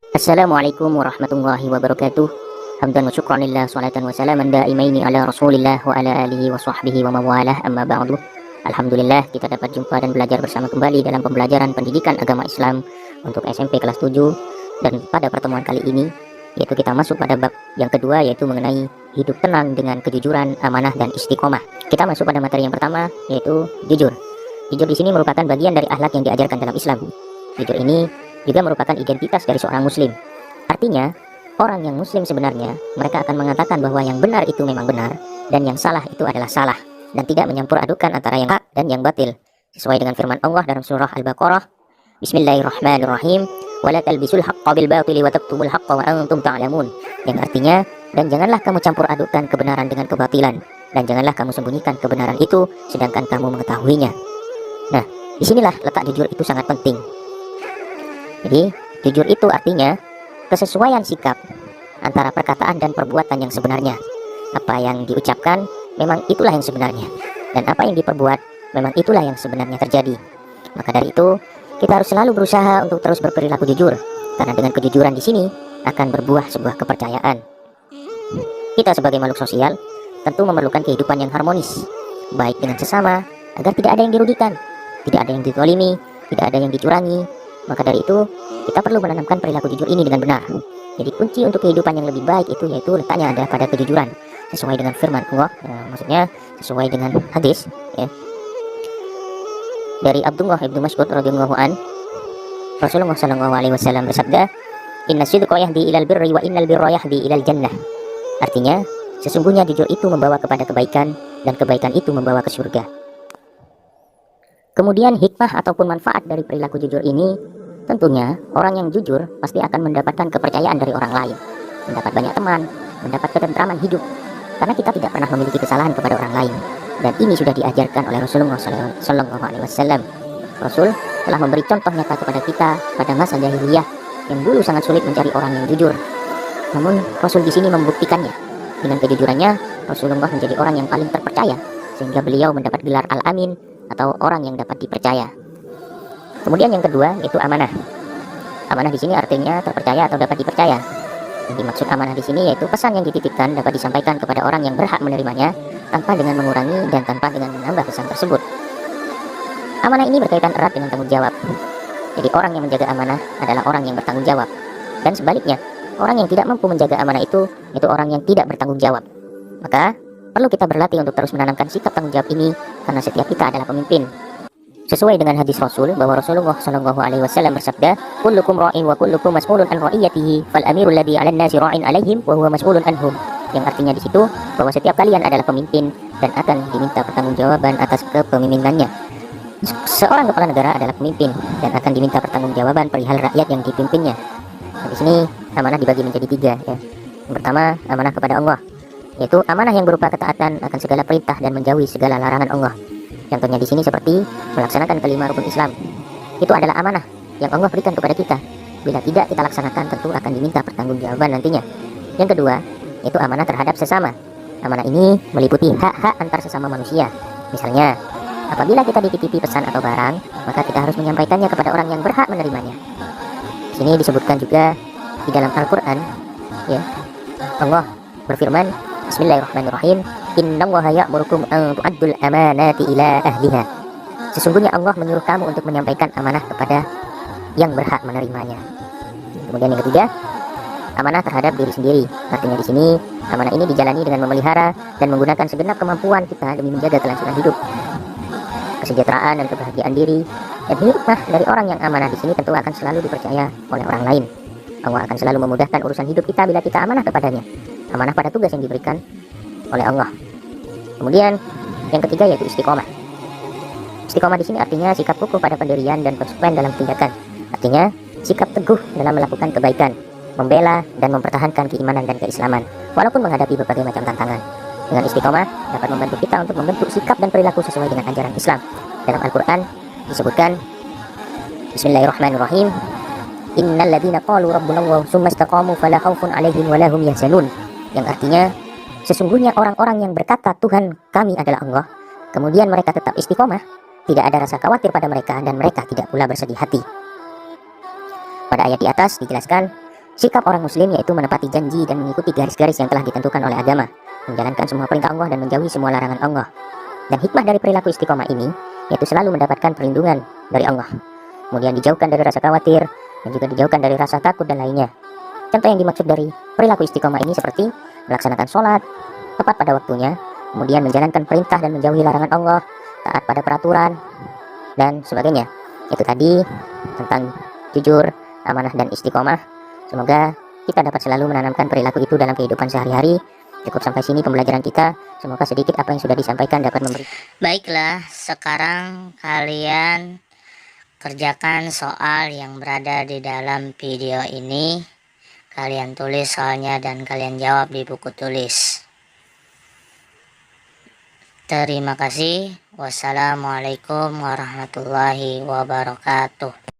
Assalamualaikum warahmatullahi wabarakatuh. Hamdan wa syukran lillah, salatan wa salaman daimaini ala rasulillah wa ala alihi wa sahbihi wa mawalah, amma ba'du. Alhamdulillah kita dapat jumpa dan belajar bersama kembali dalam pembelajaran pendidikan agama Islam untuk SMP kelas 7. Dan pada pertemuan kali ini yaitu kita masuk pada bab yang kedua, yaitu mengenai hidup tenang dengan kejujuran, amanah dan istiqomah. Kita masuk pada materi yang pertama, yaitu jujur. Jujur di sini merupakan bagian dari akhlak yang diajarkan dalam Islam. Jujur ini juga merupakan identitas dari seorang muslim. Artinya, orang yang muslim sebenarnya mereka akan mengatakan bahwa yang benar itu memang benar dan yang salah itu adalah salah, dan tidak menyampur adukan antara yang hak dan yang batil, sesuai dengan firman Allah dalam surah Al-Baqarah, Bismillahirrahmanirrahim, wala talbisul haqqa bil batili wa taktumul haqqa wa antum ta'lamun, yang artinya, dan janganlah kamu campur adukan kebenaran dengan kebatilan, dan janganlah kamu sembunyikan kebenaran itu sedangkan kamu mengetahuinya. Nah, disinilah letak jujur itu sangat penting. Jadi, jujur itu artinya kesesuaian sikap antara perkataan dan perbuatan yang sebenarnya. Apa yang diucapkan memang itulah yang sebenarnya, dan apa yang diperbuat memang itulah yang sebenarnya terjadi. Maka dari itu, kita harus selalu berusaha untuk terus berperilaku jujur, karena dengan kejujuran di sini akan berbuah sebuah kepercayaan. Kita sebagai makhluk sosial tentu memerlukan kehidupan yang harmonis, baik dengan sesama, agar tidak ada yang dirugikan, tidak ada yang dizalimi, tidak ada yang dicurangi. Maka dari itu, kita perlu menanamkan perilaku jujur ini dengan benar. Jadi kunci untuk kehidupan yang lebih baik itu yaitu letaknya ada pada kejujuran, sesuai dengan firman Allah, maksudnya sesuai dengan hadis, ya. Dari Abdullah ibnu Mas'ud radhiyallahu an, Rasulullah sallallahu alaihi wasallam bersabda, "Inna sidqa yahdi ilal birri wa innal birra yahdi ilal jannah." Artinya, sesungguhnya jujur itu membawa kepada kebaikan dan kebaikan itu membawa ke surga. Kemudian hikmah ataupun manfaat dari perilaku jujur ini, tentunya orang yang jujur pasti akan mendapatkan kepercayaan dari orang lain, mendapat banyak teman, mendapat ketentraman hidup, karena kita tidak pernah memiliki kesalahan kepada orang lain. Dan ini sudah diajarkan oleh Rasulullah Sallallahu Alaihi Wasallam. Rasul telah memberi contoh nyata kepada kita pada masa jahiliyah yang dulu sangat sulit mencari orang yang jujur. Namun Rasul di sini membuktikannya. Dengan kejujurannya, Rasulullah menjadi orang yang paling terpercaya, sehingga beliau mendapat gelar Al-Amin, atau orang yang dapat dipercaya. Kemudian yang kedua yaitu amanah. Amanah di sini artinya terpercaya atau dapat dipercaya. Yang dimaksud amanah di sini yaitu pesan yang dititipkan dapat disampaikan kepada orang yang berhak menerimanya tanpa dengan mengurangi dan tanpa dengan menambah pesan tersebut. Amanah ini berkaitan erat dengan tanggung jawab. Jadi orang yang menjaga amanah adalah orang yang bertanggung jawab. Dan sebaliknya, orang yang tidak mampu menjaga amanah itu orang yang tidak bertanggung jawab. Maka perlu kita berlatih untuk terus menanamkan sikap tanggung jawab ini, karena setiap kita adalah pemimpin. Sesuai dengan hadis Rasul bahwa Rasulullah Shallallahu Alaihi Wasallam bersabda, "Kullukum ra'in wa kullukum mas'ulun an ra'iyatihi, fal amirul ladzi 'alan nasi ra'in 'alaihim wa huwa mas'ulun anhum." Yang artinya di situ bahwa setiap kalian adalah pemimpin dan akan diminta pertanggungjawaban atas kepemimpinannya. Seorang kepala negara adalah pemimpin dan akan diminta pertanggungjawaban perihal rakyat yang dipimpinnya. Nah, di sini amanah dibagi menjadi 3, ya. Yang pertama, amanah kepada Allah, yaitu amanah yang berupa ketaatan akan segala perintah dan menjauhi segala larangan Allah. Contohnya di sini seperti melaksanakan kelima rukun Islam. Itu adalah amanah yang Allah berikan kepada kita. Bila tidak kita laksanakan, tentu akan diminta pertanggungjawaban nantinya. Yang kedua, yaitu amanah terhadap sesama. Amanah ini meliputi hak-hak antar sesama manusia. Misalnya, apabila kita dititipi pesan atau barang, maka kita harus menyampaikannya kepada orang yang berhak menerimanya. Di sini disebutkan juga di dalam Al-Quran, ya, Allah berfirman, Bismillahirrahmanirrahim, Innallaha ya'murukum an tu'addul amanati ila ahliha. Sesungguhnya Allah menyuruh kamu untuk menyampaikan amanah kepada yang berhak menerimanya. Kemudian yang ketiga, amanah terhadap diri sendiri. Artinya di sini amanah ini dijalani dengan memelihara dan menggunakan segenap kemampuan kita demi menjaga kelangsungan hidup, kesejahteraan dan kebahagiaan diri. Dan hikmah dari orang yang amanah di sini tentu akan selalu dipercaya oleh orang lain. Allah akan selalu memudahkan urusan hidup kita bila kita amanah kepadanya. Amanah pada tugas yang diberikan oleh Allah. Kemudian yang ketiga yaitu istiqomah. Istiqomah di sini artinya sikap kokoh pada pendirian dan konsekuen dalam tindakan. Artinya sikap teguh dalam melakukan kebaikan, membela dan mempertahankan keimanan dan keislaman walaupun menghadapi berbagai macam tantangan. Dengan istiqomah dapat membantu kita untuk membentuk sikap dan perilaku sesuai dengan ajaran Islam. Dalam Al-Quran disebutkan, Bismillahirrahmanirrahim, Innal ladzina qalu rabbunallahu tsumma istaqamu fala khaufun 'alaihim wa la hum yahzanun. Yang artinya, sesungguhnya orang-orang yang berkata Tuhan kami adalah Allah, kemudian mereka tetap istiqomah, tidak ada rasa khawatir pada mereka dan mereka tidak pula bersedih hati. Pada ayat di atas dijelaskan Sikap orang muslim yaitu menepati janji dan mengikuti garis-garis yang telah ditentukan oleh agama, menjalankan semua perintah Allah dan menjauhi semua larangan Allah. Dan hikmah dari perilaku istiqomah ini yaitu selalu mendapatkan perlindungan dari Allah, kemudian dijauhkan dari rasa khawatir, dan juga dijauhkan dari rasa takut dan lainnya. Contoh yang dimaksud dari perilaku istiqomah ini seperti melaksanakan sholat tepat pada waktunya, kemudian menjalankan perintah dan menjauhi larangan Allah, taat pada peraturan, dan sebagainya. Itu tadi tentang jujur, amanah, dan istiqomah. Semoga kita dapat selalu menanamkan perilaku itu dalam kehidupan sehari-hari. Cukup sampai sini pembelajaran kita. Semoga sedikit apa yang sudah disampaikan dapat memberi. Baiklah, sekarang kalian kerjakan soal yang berada di dalam video ini. Kalian tulis soalnya dan kalian jawab di buku tulis. Terima kasih. Wassalamualaikum warahmatullahi wabarakatuh.